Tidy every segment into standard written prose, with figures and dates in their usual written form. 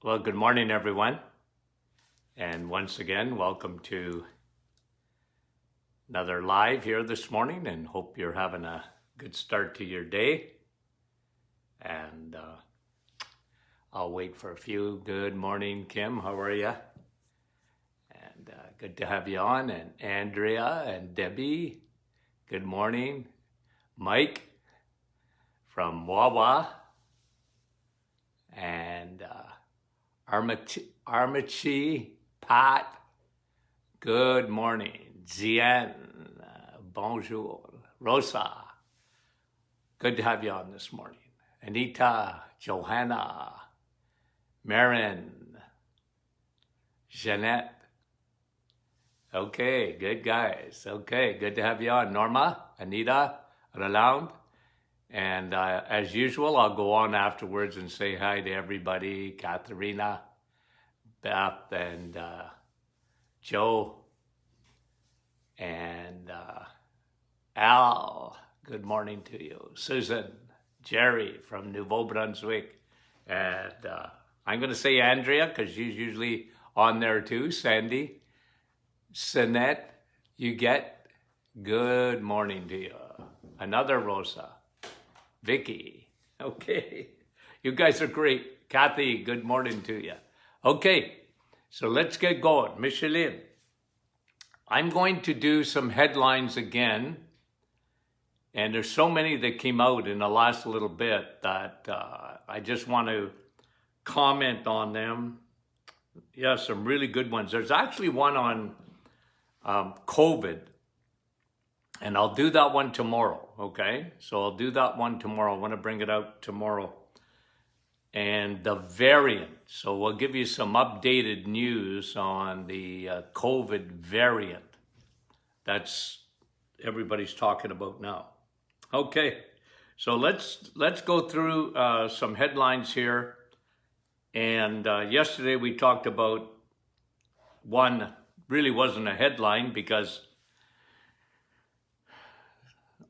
Well, good morning, everyone. And once again, welcome to another live here this morning, and hope you're having a good start to your day. And I'll wait for a few. Good morning, Kim. How are you? And good to have you on. And Andrea and Debbie, good morning. Mike from Wawa. And Armachi, Pat, good morning. Zien, bonjour. Rosa, good to have you on this morning. Anita, Johanna, Marin, Jeanette. Okay, good guys. Okay, good to have you on. Norma, Anita, Roland. And as usual, I'll go on afterwards and say hi to everybody. Katharina, Beth, and Joe, and Al, good morning to you. Susan, Jerry from Nouveau Brunswick. And I'm going to say Andrea because she's usually on there too. Sandy, Sinette, you get good morning to you. Another Rosa. Vicky, okay. You guys are great. Kathy, good morning to you. Okay, so let's get going. Micheline, I'm going to do some headlines again. And there's so many that came out in the last little bit that I just want to comment on them. Yeah, some really good ones. There's actually one on COVID. And I'll do that one tomorrow, okay? So I'll do that one tomorrow. I want to bring it out tomorrow. And the variant. So we'll give you some updated news on the COVID variant. That's everybody's talking about now. Okay, so let's go through some headlines here. And yesterday we talked about one, really wasn't a headline because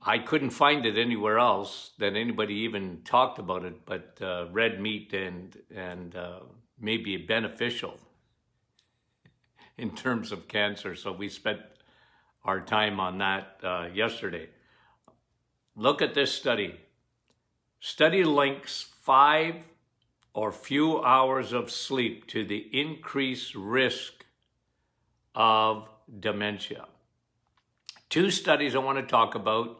I couldn't find it anywhere else that anybody even talked about it, but red meat and maybe beneficial in terms of cancer. So we spent our time on that yesterday. Look at this study. Study links 5 or few hours of sleep to the increased risk of dementia. 2 studies I want to talk about.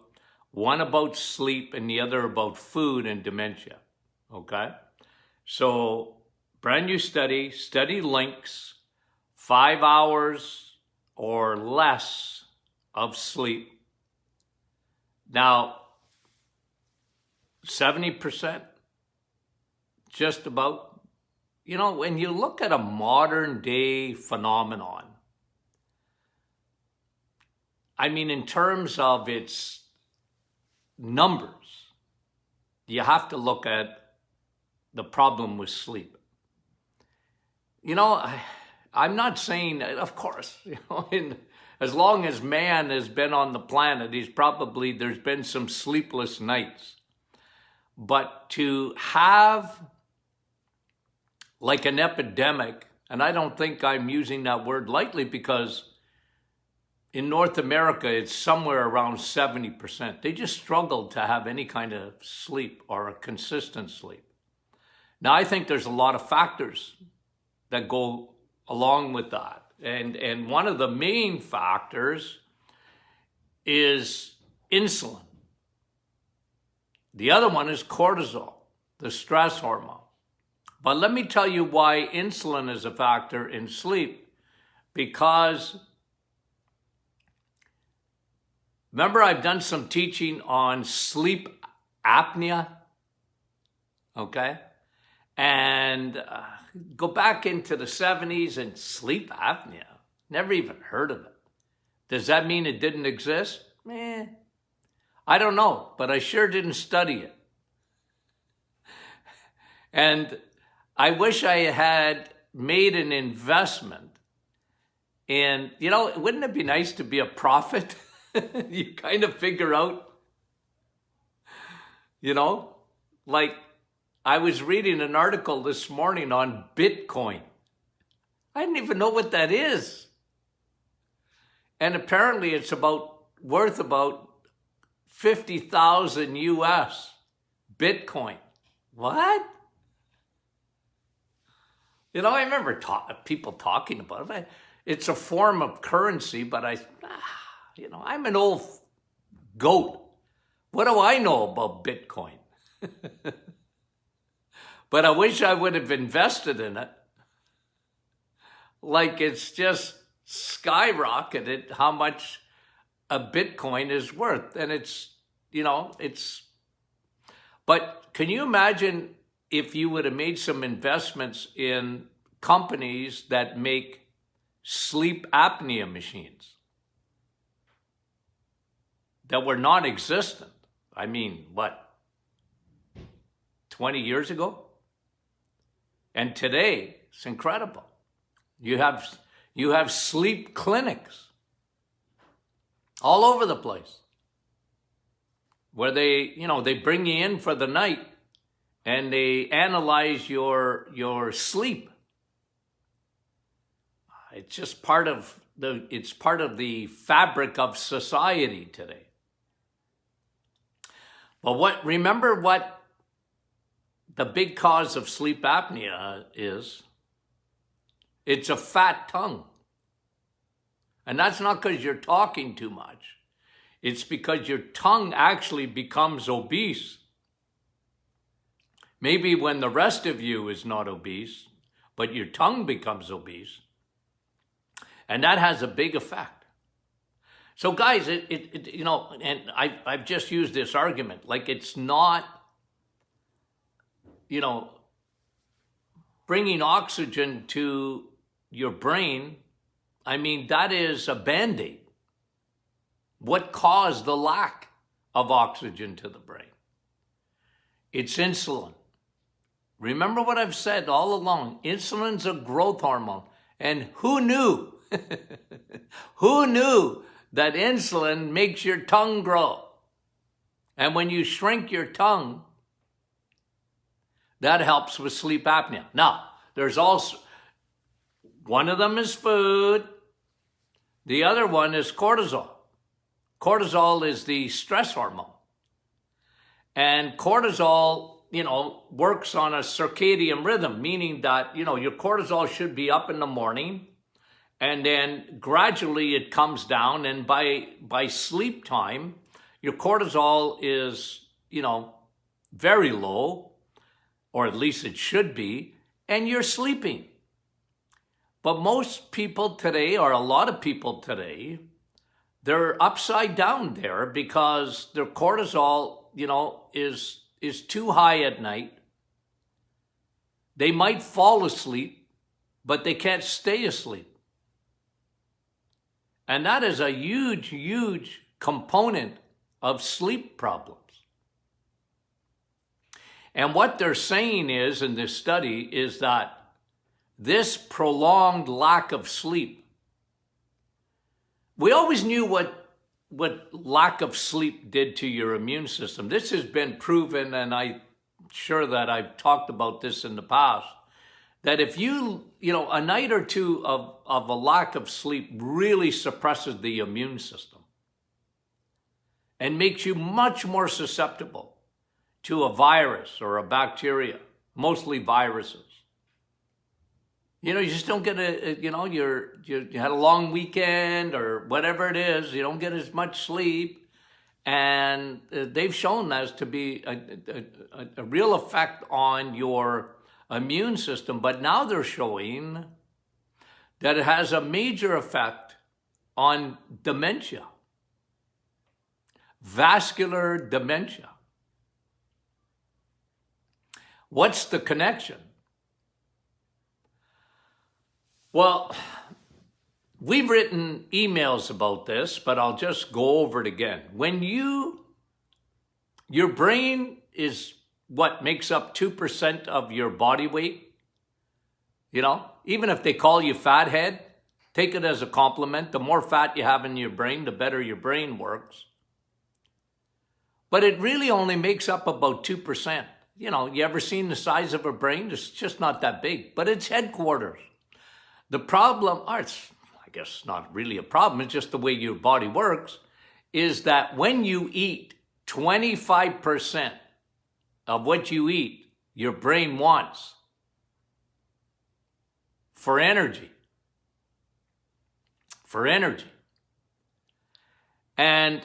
One about sleep and the other about food and dementia, okay? So brand new study links 5 hours or less of sleep. Now, 70%, just about, when you look at a modern day phenomenon, I mean, in terms of its numbers, you have to look at the problem with sleep. I'm not saying, of course, as long as man has been on the planet, there's been some sleepless nights. But to have like an epidemic, and I don't think I'm using that word lightly because in North America, it's somewhere around 70%. They just struggle to have any kind of sleep or a consistent sleep. Now, I think there's a lot of factors that go along with that. And one of the main factors is insulin. The other one is cortisol, the stress hormone. But let me tell you why insulin is a factor in sleep. Because remember, I've done some teaching on sleep apnea, okay? And go back into the 70s and sleep apnea. Never even heard of it. Does that mean it didn't exist? I don't know, but I sure didn't study it. And I wish I had made an investment in, wouldn't it be nice to be a prophet? You kind of figure out, like I was reading an article this morning on Bitcoin. I didn't even know what that is. And apparently it's worth about 50,000 US. Bitcoin. What? You know, I remember people talking about it. It's a form of currency, but I'm an old goat. What do I know about Bitcoin? But I wish I would have invested in it. Like, it's just skyrocketed how much a Bitcoin is worth. And but can you imagine if you would have made some investments in companies that make sleep apnea machines that were non-existent? I mean, what, 20 years ago? And today, it's incredible. You have sleep clinics all over the place where they bring you in for the night and they analyze your sleep. It's just part of the fabric of society today. But remember what the big cause of sleep apnea is? It's a fat tongue. And that's not because you're talking too much. It's because your tongue actually becomes obese. Maybe when the rest of you is not obese, but your tongue becomes obese. And that has a big effect. So guys, and I've just used this argument, like it's not, bringing oxygen to your brain. I mean, that is a Band-Aid. What caused the lack of oxygen to the brain? It's insulin. Remember what I've said all along. Insulin's a growth hormone. And who knew? Who knew that insulin makes your tongue grow? And when you shrink your tongue, that helps with sleep apnea. Now, there's also, one of them is food. The other one is cortisol. Cortisol is the stress hormone. And cortisol, works on a circadian rhythm, meaning that, your cortisol should be up in the morning and then gradually it comes down. And by sleep time, your cortisol is, very low, or at least it should be, and you're sleeping. But most people today, or a lot of people today, they're upside down there because their cortisol, is too high at night. They might fall asleep, but they can't stay asleep. And that is a huge, huge component of sleep problems. And what they're saying is, in this study, is that this prolonged lack of sleep, we always knew what lack of sleep did to your immune system. This has been proven, and I'm sure that I've talked about this in the past, that if a night or two of a lack of sleep really suppresses the immune system and makes you much more susceptible to a virus or a bacteria, mostly viruses. You just don't get you had a long weekend or whatever it is, you don't get as much sleep. And they've shown that to be a real effect on your immune system. But now they're showing that it has a major effect on dementia, vascular dementia. What's the connection? Well, we've written emails about this, but I'll just go over it again. When your brain is what makes up 2% of your body weight, even if they call you fathead, take it as a compliment. The more fat you have in your brain, the better your brain works. But it really only makes up about 2%. you ever seen the size of a brain? It's just not that big, but it's headquarters. The problem, or it's, I guess not really a problem, it's just the way your body works, is that when you eat, 25% of what you eat, your brain wants for energy. For energy. And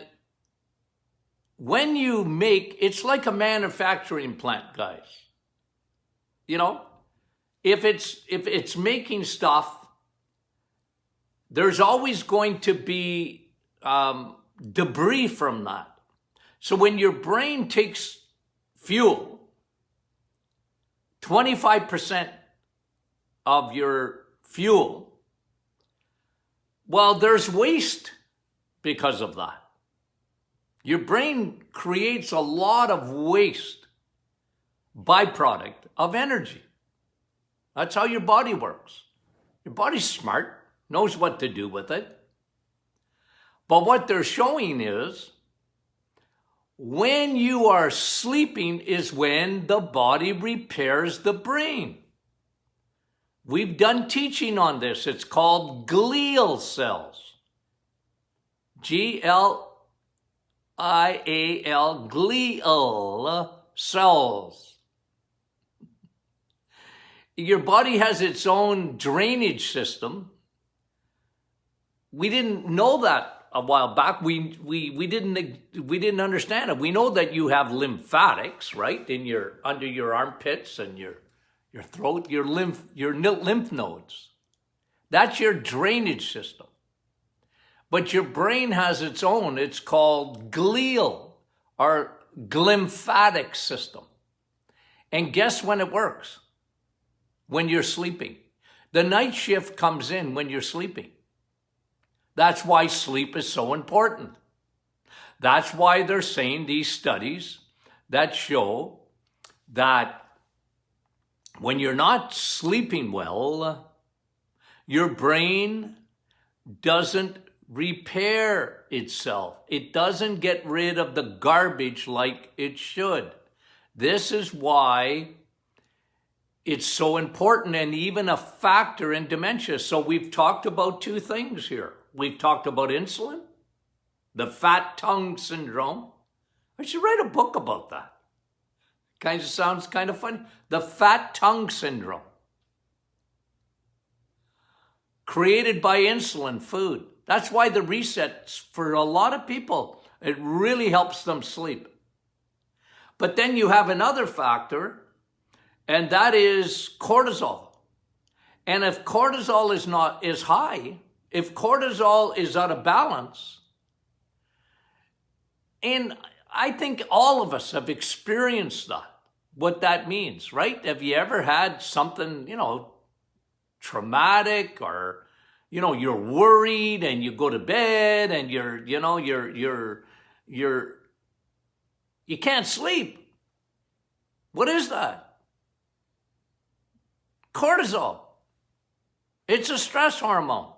when you make, it's like a manufacturing plant, guys. If it's making stuff, there's always going to be debris from that. So when your brain takes fuel, 25% of your fuel, well, there's waste because of that. Your brain creates a lot of waste, byproduct of energy. That's how your body works. Your body's smart, knows what to do with it. But what they're showing is when you are sleeping is when the body repairs the brain. We've done teaching on this. It's called glial cells. G-L-I-A-L, glial cells. Your body has its own drainage system. We didn't know that a while back. We didn't understand it. We know that you have lymphatics, right, under your armpits and your throat, your lymph nodes. That's your drainage system. But your brain has its own. It's called glial or glymphatic system. And guess when it works? When you're sleeping. The night shift comes in when you're sleeping. That's why sleep is so important. That's why they're saying these studies that show that when you're not sleeping well, your brain doesn't repair itself. It doesn't get rid of the garbage like it should. This is why it's so important and even a factor in dementia. So we've talked about two things here. We've talked about insulin, the fat tongue syndrome. I should write a book about that. Kind of sounds kind of funny. The fat tongue syndrome. Created by insulin food. That's why the resets for a lot of people, it really helps them sleep. But then you have another factor, and that is cortisol. And if cortisol is high, if cortisol is out of balance, and I think all of us have experienced that, what that means, right? Have you ever had something, traumatic, or, you're worried and you go to bed and you can't sleep. What is that? Cortisol. It's a stress hormone.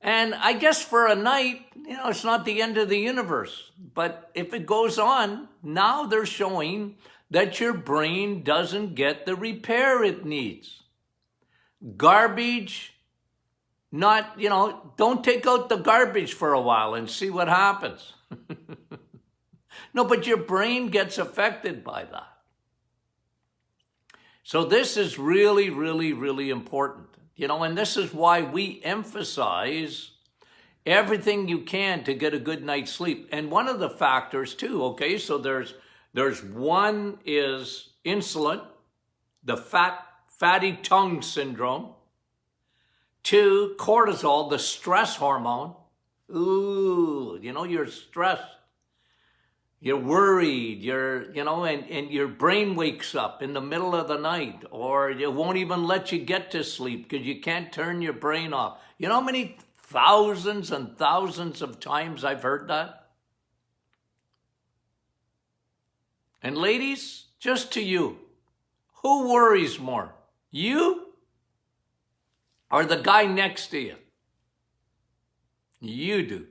And I guess for a night, it's not the end of the universe. But if it goes on, now they're showing that your brain doesn't get the repair it needs. Garbage, don't take out the garbage for a while and see what happens. No, but your brain gets affected by that. So this is really, really, really important. And this is why we emphasize everything you can to get a good night's sleep. And one of the factors too, okay, so there's one is insulin, the fatty tongue syndrome. 2, cortisol, the stress hormone. Ooh, you're stressed. You're worried, and your brain wakes up in the middle of the night, or it won't even let you get to sleep because you can't turn your brain off. You know how many thousands and thousands of times I've heard that? And ladies, just to you, who worries more? You or the guy next to you? You do.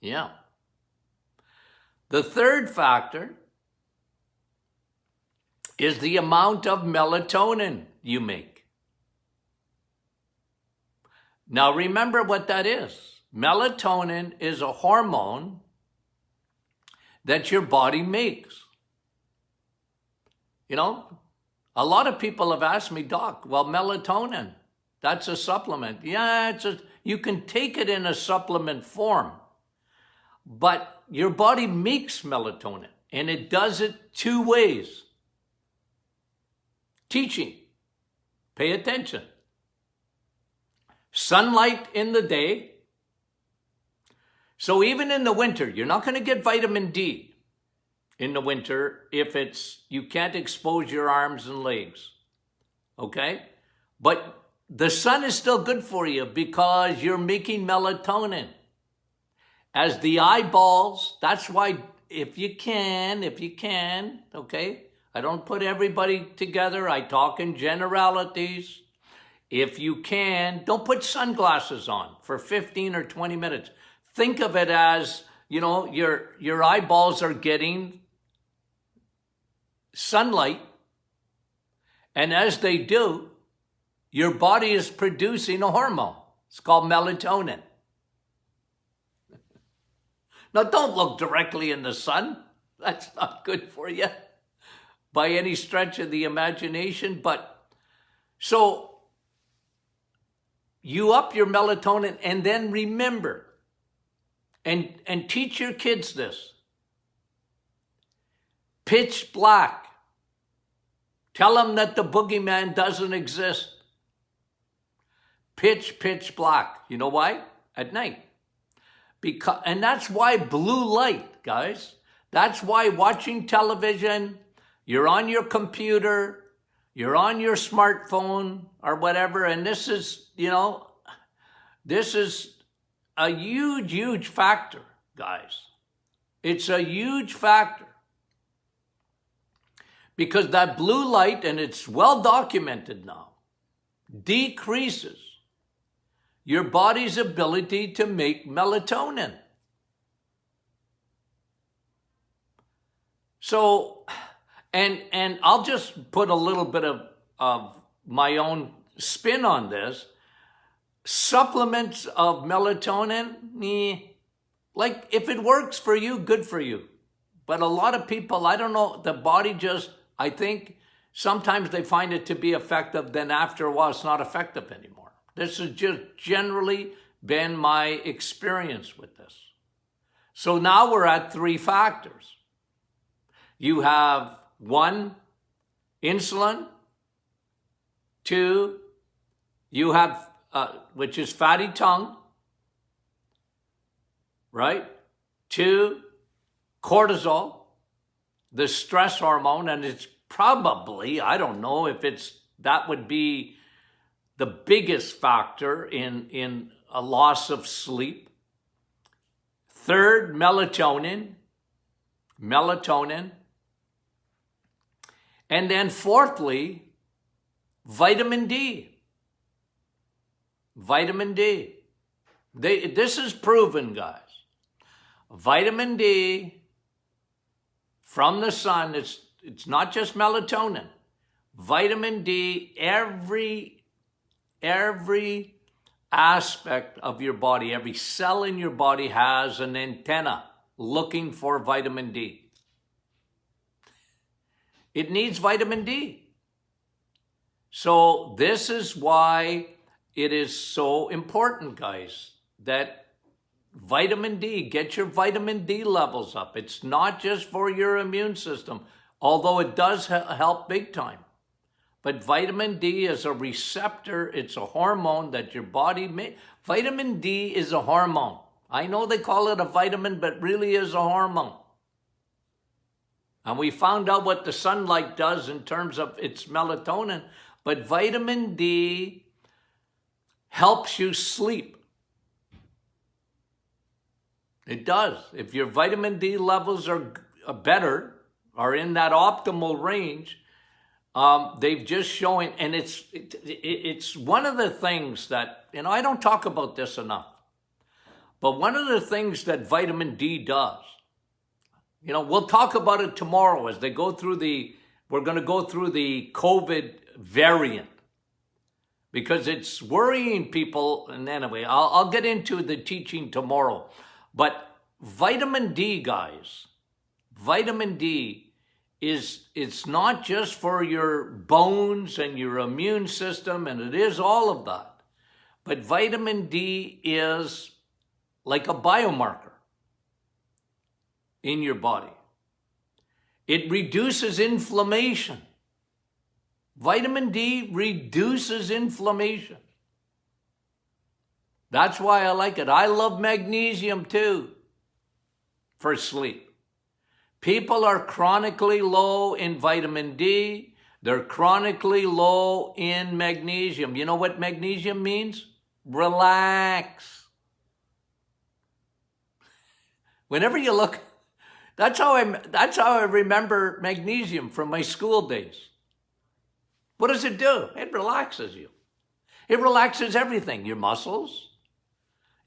Yeah. The third factor is the amount of melatonin you make. Now remember what that is. Melatonin is a hormone that your body makes. You know, a lot of people have asked me, Doc, well, melatonin, that's a supplement. Yeah, you can take it in a supplement form, but your body makes melatonin, and it does it two ways. Teaching, pay attention. Sunlight in the day. So even in the winter, you're not going to get vitamin D in the winter if you can't expose your arms and legs. Okay? But the sun is still good for you because you're making melatonin. As the eyeballs, that's why if you can, okay? I don't put everybody together. I talk in generalities. If you can, don't put sunglasses on for 15 or 20 minutes. Think of it as, your eyeballs are getting sunlight. And as they do, your body is producing a hormone. It's called melatonin. Now, don't look directly in the sun. That's not good for you by any stretch of the imagination. But so you up your melatonin, and then remember, and teach your kids this. Pitch black. Tell them that the boogeyman doesn't exist. Pitch black. You know why? At night. And that's why blue light, guys. That's why watching television, you're on your computer, you're on your smartphone or whatever, and this is a huge factor, guys. It's a huge factor. Because that blue light, and it's well documented now, decreases your body's ability to make melatonin. So, and I'll just put a little bit of my own spin on this. Supplements of melatonin, like if it works for you, good for you. But a lot of people, I don't know, the body I think sometimes they find it to be effective, then after a while it's not effective anymore. This has just generally been my experience with this. So now we're at 3 factors. You have 1, insulin. 2, you have, which is fatty tongue, right? 2, cortisol, the stress hormone, and it's probably, I don't know if that would be the biggest factor in a loss of sleep. 3rd, melatonin. And then 4thly, vitamin D. This is proven, guys. Vitamin D from the sun, it's not just melatonin. Vitamin D, every aspect of your body, every cell in your body has an antenna looking for vitamin D. It needs vitamin D. So this is why it is so important, guys, that vitamin D, get your vitamin D levels up. It's not just for your immune system, although it does help big time. But vitamin D is a receptor. It's a hormone that your body makes. Vitamin D is a hormone. I know they call it a vitamin, but really is a hormone. And we found out what the sunlight does in terms of its melatonin. But vitamin D helps you sleep. It does. If your vitamin D levels are better, are in that optimal range, they've just shown, and it's one of the things that, I don't talk about this enough, but one of the things that vitamin D does, You know, we'll talk about it tomorrow as they go through we're going to go through the COVID variant because it's worrying people. And anyway, I'll get into the teaching tomorrow. But vitamin D, guys, vitamin D it's not just for your bones and your immune system, and it is all of that. But vitamin D is like a biomarker in your body. It reduces inflammation. Vitamin D reduces inflammation. That's why I like it. I love magnesium too for sleep. People are chronically low in vitamin D. They're chronically low in magnesium. You know what magnesium means? Relax. Whenever you look, that's how I remember magnesium from my school days. What does it do? It relaxes you. It relaxes everything, your muscles,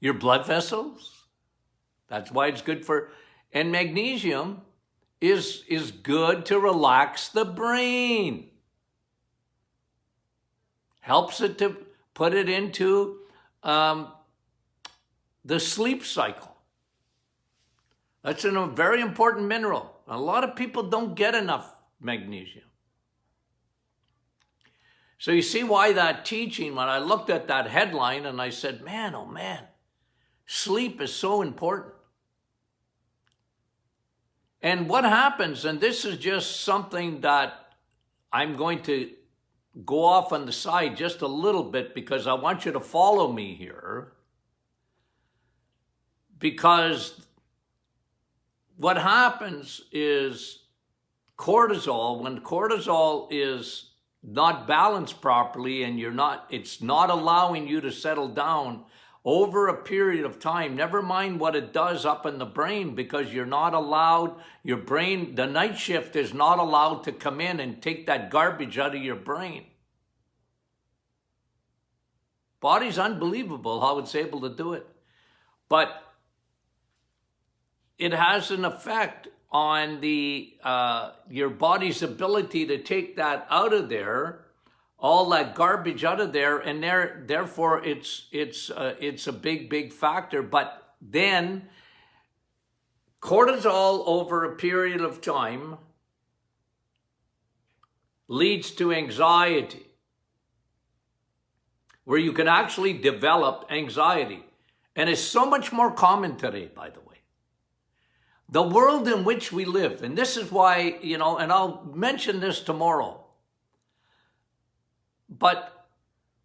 your blood vessels. That's why it's good for, and magnesium is good to relax the brain. Helps it to put it into the sleep cycle. That's a very important mineral. A lot of people don't get enough magnesium. So you see why that teaching, when I looked at that headline and I said, man, oh man, sleep is so important. And what happens, and this is just something that I'm going to go off on the side just a little bit because I want you to follow me here. Because what happens is cortisol, when cortisol is not balanced properly and it's not allowing you to settle down over a period of time, never mind what it does up in the brain, because you're not allowed, your brain, the night shift is not allowed to come in and take that garbage out of your brain. Body's unbelievable how it's able to do it. But it has an effect on your body's ability to take that out of there, all that garbage out of there, and therefore it's a big factor. But then cortisol over a period of time leads to anxiety, where you can actually develop anxiety. And it's so much more common today, by the way. The world in which we live, and this is why, and I'll mention this tomorrow, but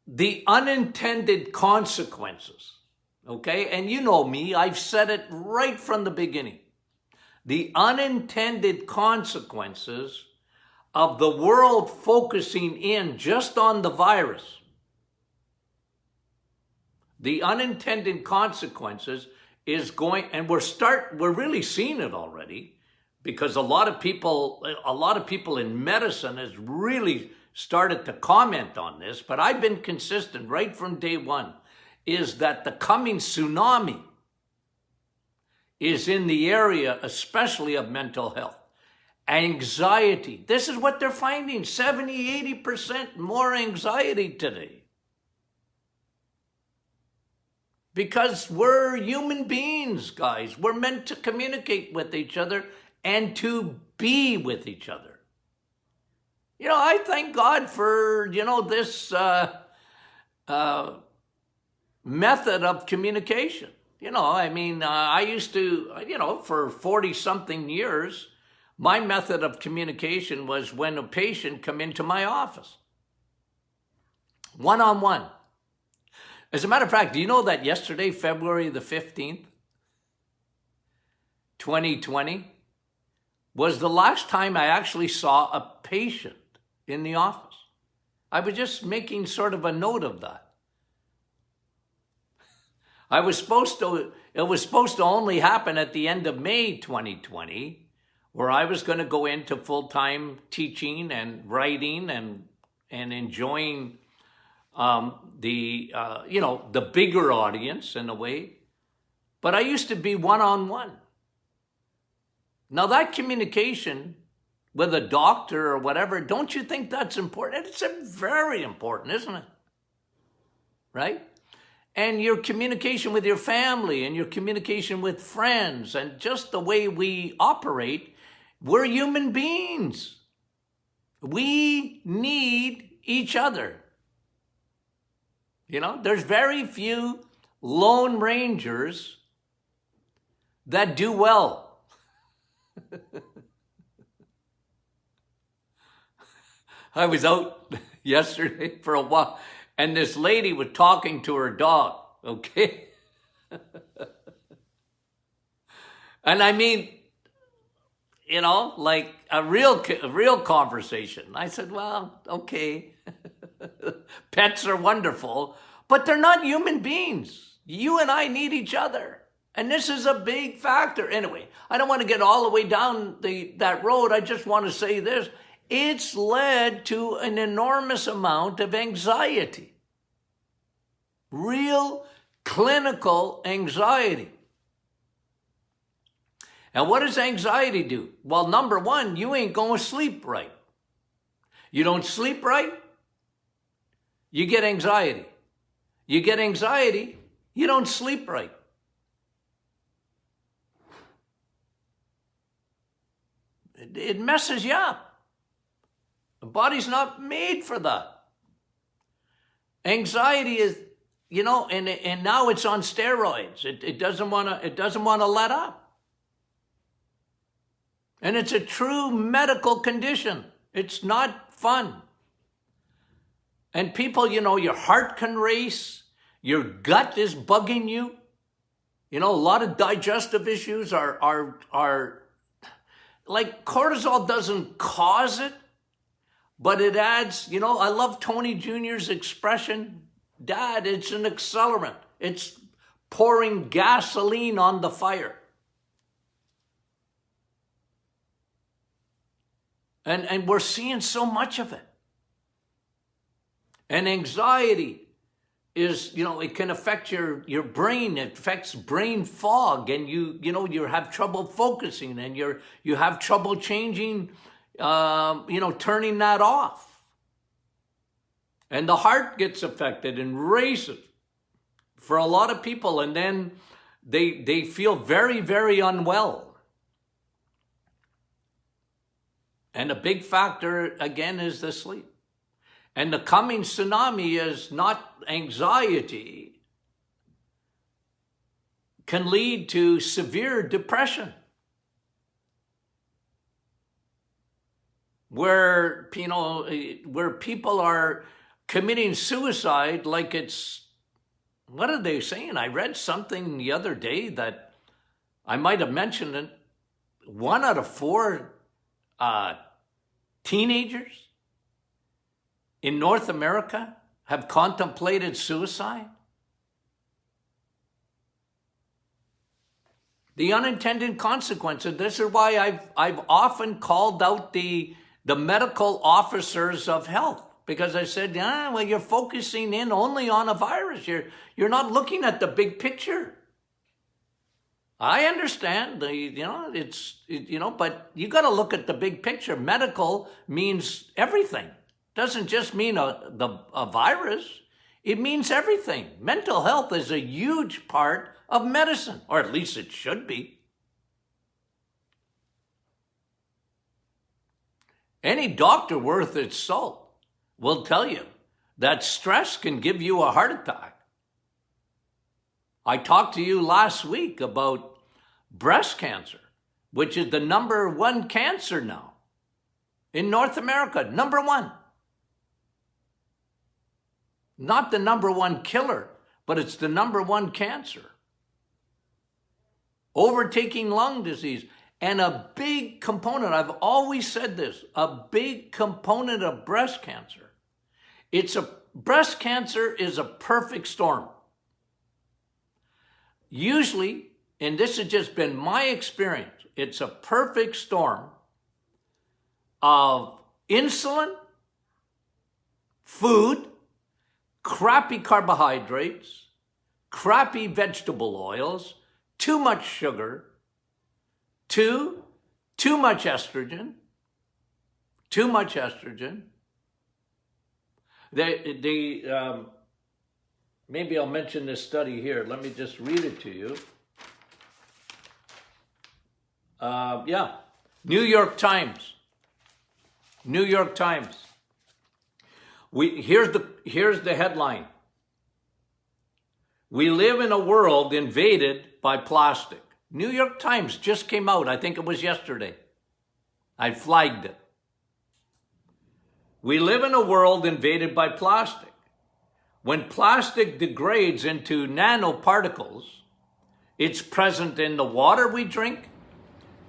the unintended consequences, okay? And you know me, I've said it right from the beginning. The unintended consequences of the world focusing in just on the virus, the unintended consequences is going, and we're really seeing it already, because a lot of people in medicine has really started to comment on this, but I've been consistent right from day one, is that the coming tsunami is in the area, especially of mental health. Anxiety. This is what they're finding, 70-80% more anxiety today. Because we're human beings, guys. We're meant to communicate with each other and to be with each other. I thank God for, this method of communication. I used to, for 40-something years, my method of communication was when a patient come into my office. One-on-one. As a matter of fact, do you know that yesterday, February the 15th, 2020, was the last time I actually saw a patient in the office? I was just making sort of a note of that. It was supposed to only happen at the end of May 2020, where I was going to go into full-time teaching and writing and enjoying the bigger audience in a way. But I used to be one-on-one. Now that communication with a doctor or whatever, don't you think that's important? It's very important, isn't it? Right? And your communication with your family and your communication with friends and just the way we operate, we're human beings. We need each other. You know, there's very few lone rangers that do well. I was out yesterday for a while, and this lady was talking to her dog, okay? And I mean, you know, like a real conversation. I said, well, okay, pets are wonderful, but they're not human beings. You and I need each other. And this is a big factor. Anyway, I don't want to get all the way down that road. I just want to say this. It's led to an enormous amount of anxiety. Real clinical anxiety. And what does anxiety do? Well, number one, you ain't going to sleep right. You don't sleep right, you get anxiety. You get anxiety, you don't sleep right. It messes you up. The body's not made for that. Anxiety is, you know, and now it's on steroids. It doesn't want to let up. And it's a true medical condition. It's not fun. And people, you know, your heart can race, your gut is bugging you. You know, a lot of digestive issues are like cortisol doesn't cause it, but it adds, you know, I love Tony Jr.'s expression, Dad, it's an accelerant. It's pouring gasoline on the fire. And we're seeing so much of it. And anxiety is, you know, it can affect your brain. It affects brain fog, and you have trouble focusing, and you have trouble changing, turning that off. And the heart gets affected and races for a lot of people, and then they feel very, very unwell. And a big factor, again, is the sleep. And the coming tsunami is not anxiety, can lead to severe depression, where people are committing suicide like it's, what are they saying? I read something the other day that I might have mentioned it. 1 out of 4 teenagers in North America have contemplated suicide. The unintended consequences. This is why I've often called out the medical officers of health, because I said, well, you're focusing in only on a virus. You're not looking at the big picture. I understand, but you got to look at the big picture. Medical means everything. Doesn't just mean a virus. It means everything. Mental health is a huge part of medicine, or at least it should be. Any doctor worth its salt will tell you that stress can give you a heart attack. I talked to you last week about breast cancer, which is the number 1 cancer now in North America, number 1. Not the number 1 killer, but it's the number 1 cancer. Overtaking lung disease. And a big component, I've always said this, a big component of breast cancer. Breast cancer is a perfect storm. Usually, and this has just been my experience, it's a perfect storm of insulin, food, crappy carbohydrates, crappy vegetable oils, too much sugar, 2, too much estrogen, too much estrogen. Maybe I'll mention this study here. Let me just read it to you. Yeah, New York Times. New York Times. Here's the headline. We live in a world invaded by plastic. New York Times just came out. I think it was yesterday. I flagged it. We live in a world invaded by plastic. When plastic degrades into nanoparticles, it's present in the water we drink,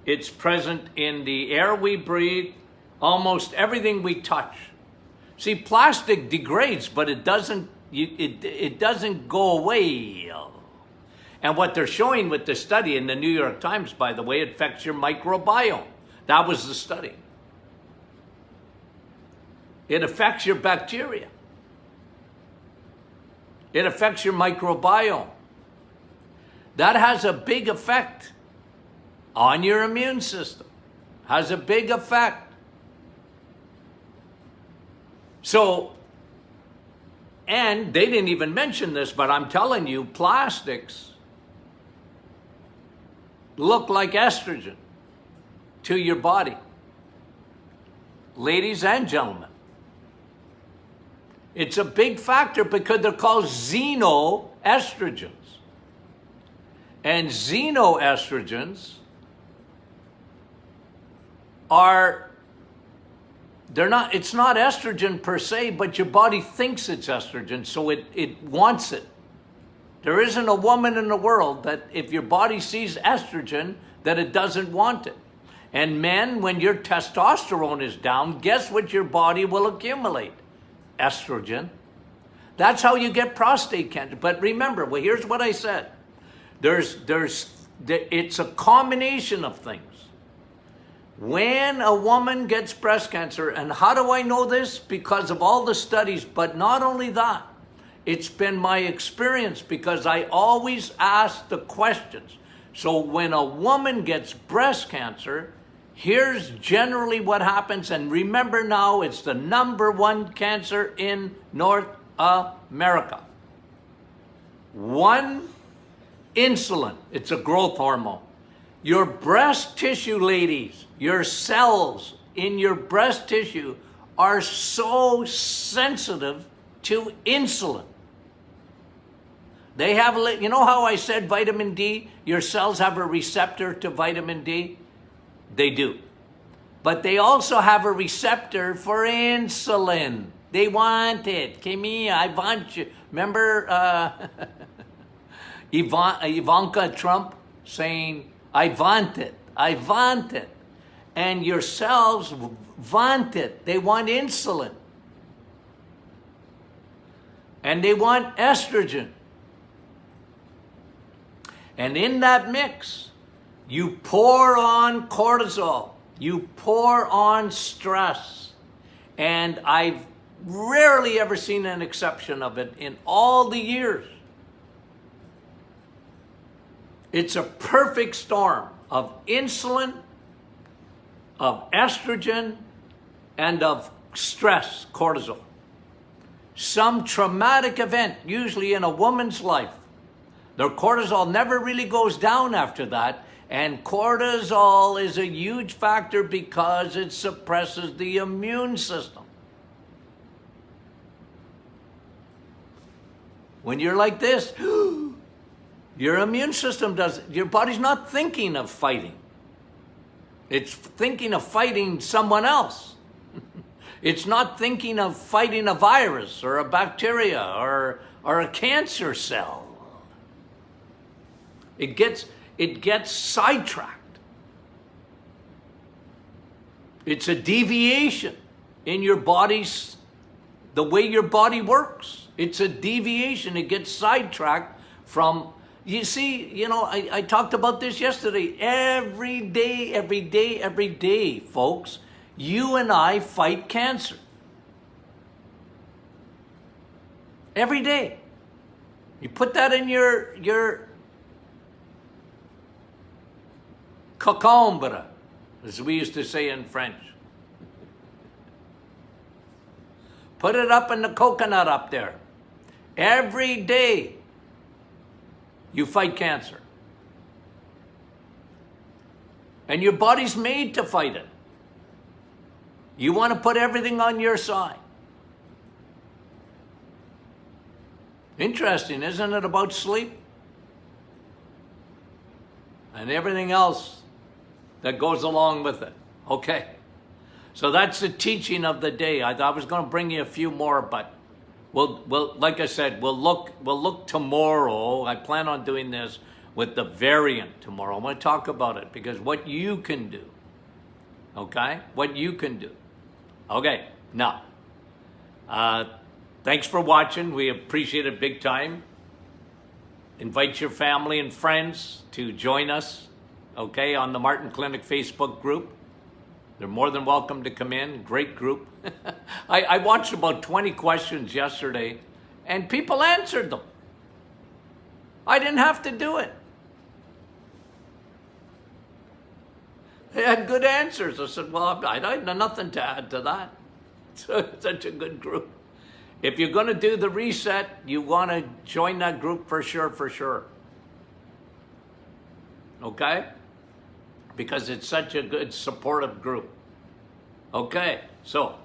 it's present in the air we breathe, almost everything we touch. See, plastic degrades, but it doesn't go away. And what they're showing with the study in the New York Times, by the way, it affects your microbiome. That was the study. It affects your bacteria. It affects your microbiome. That has a big effect on your immune system. Has a big effect. So, and they didn't even mention this, but I'm telling you, plastics look like estrogen to your body. Ladies and gentlemen. It's a big factor because they're called xenoestrogens. And xenoestrogens it's not estrogen per se, but your body thinks it's estrogen, so it wants it. There isn't a woman in the world that if your body sees estrogen, that it doesn't want it. And men, when your testosterone is down, guess what your body will accumulate? Estrogen. That's how you get prostate cancer. But remember, well, here's what I said. It's a combination of things. When a woman gets breast cancer, and how do I know this? Because of all the studies, but not only that, it's been my experience because I always ask the questions. So when a woman gets breast cancer, here's generally what happens. And remember now, it's the #1 cancer in North America. One, insulin. It's a growth hormone. Your breast tissue, ladies, your cells in your breast tissue are so sensitive to insulin. They have, you know how I said vitamin D? Your cells have a receptor to vitamin D? They do. But they also have a receptor for insulin. They want it. Come here, I want you. Remember Ivanka Trump saying, I want it. I want it. And your cells want it. They want insulin. And they want estrogen. And in that mix, you pour on cortisol. You pour on stress. And I've rarely ever seen an exception of it in all the years. It's a perfect storm of insulin, of estrogen, and of stress, cortisol. Some traumatic event, usually in a woman's life. Their cortisol never really goes down after that. And cortisol is a huge factor because it suppresses the immune system. When you're like this, your immune system your body's not thinking of fighting. It's thinking of fighting someone else. It's not thinking of fighting a virus or a bacteria or a cancer cell. It gets sidetracked. It's a deviation in your body's, the way your body works. It's a deviation. It gets sidetracked from, you see, you know, I talked about this yesterday. Every day, folks, you and I fight cancer. Every day. You put that in your cocombre, as we used to say in French. Put it up in the coconut up there. Every day you fight cancer. And your body's made to fight it. You want to put everything on your side. Interesting, isn't it, about sleep? And everything else that goes along with it. Okay. So that's the teaching of the day. I was going to bring you a few more, but we'll like I said, we'll look tomorrow. I plan on doing this with the variant tomorrow. I'm going to talk about it because what you can do. Okay? What you can do. Okay. Now, thanks for watching. We appreciate it big time. Invite your family and friends to join us, okay, on the Martin Clinic Facebook group. They're more than welcome to come in. Great group. I watched about 20 questions yesterday, and people answered them. I didn't have to do it. They had good answers. I said, well, I had nothing to add to that. So, such a good group. If you're going to do the reset, you want to join that group for sure. Okay? Because it's such a good supportive group. Okay, so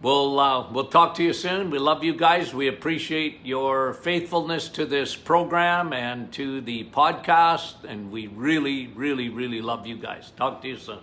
we'll talk to you soon. We love you guys. We appreciate your faithfulness to this program and to the podcast, and we really love you guys. Talk to you soon.